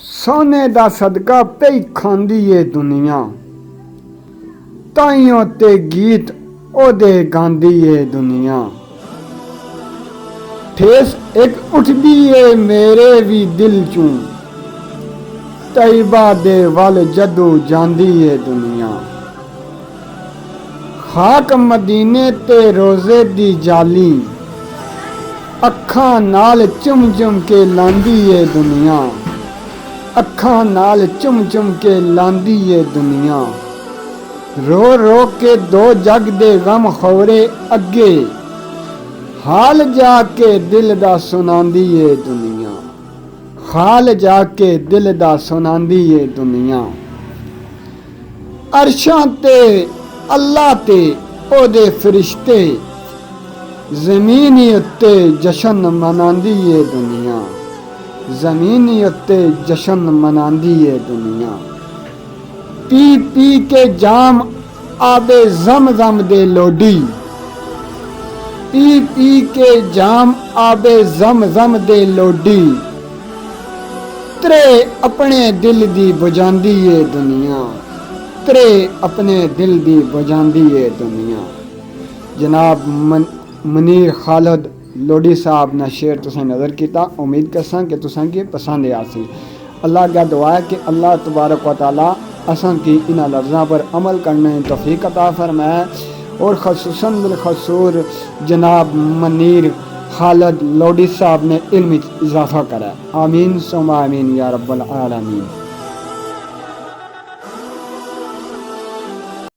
सोने दा सदका पई खांदी ए दुनिया, ताइयों ते गीत ओदे गांदी ए दुनिया। ठेस एक उठदी ए मेरे भी दिल चूं, तैयबा दे वल जदों जांदी ए दुनिया। खाक मदीने ते रोज़े दी जाली, अखां नाल चुम चुम के लांदी ए दुनिया। अखां नाल चुम चुम के लांदी ए दुनिया। रो रो के दो जग दे गम खौरे अगे, हाल जाके दिल दा सुनांदी ए दुनिया। हाल जाके दिल दा सुनांदी ए दुनिया। अरशां ते अल्लाह ते ओदे फरिश्ते, ज़मीनी उत्ते जशन मनांदी ए दुनिया। ज़मीनी उत्ते जशन मनांदी ए दुनिया। पी पी के जाम आबे जम जम दे लोडी, पी पी के जाम आबे जम जम दे लोडी। त्रे अपने दिल दी बुझांदी ए दुनिया। त्रे अपने दिल दी बुझांदी ए दुनिया। जनाब मुनीर खालिद लोडी साहब ने शेर तुसें नज़र किया। उम्मीद करसां कि तुसें गी पसंद आसी। अल्लाह का दुआ है कि अल्लाह तबारक व तआला असां की इन्हां लफ्ज़ां पर अमल करने की तौफीक अता फरमाए और खसूसन बिलखसूर जनाब मुनीर खालिद लोडी साहब ने इल्म में इजाफा करा। आमीन सुम्मा आमीन या रब्बल आलमीन।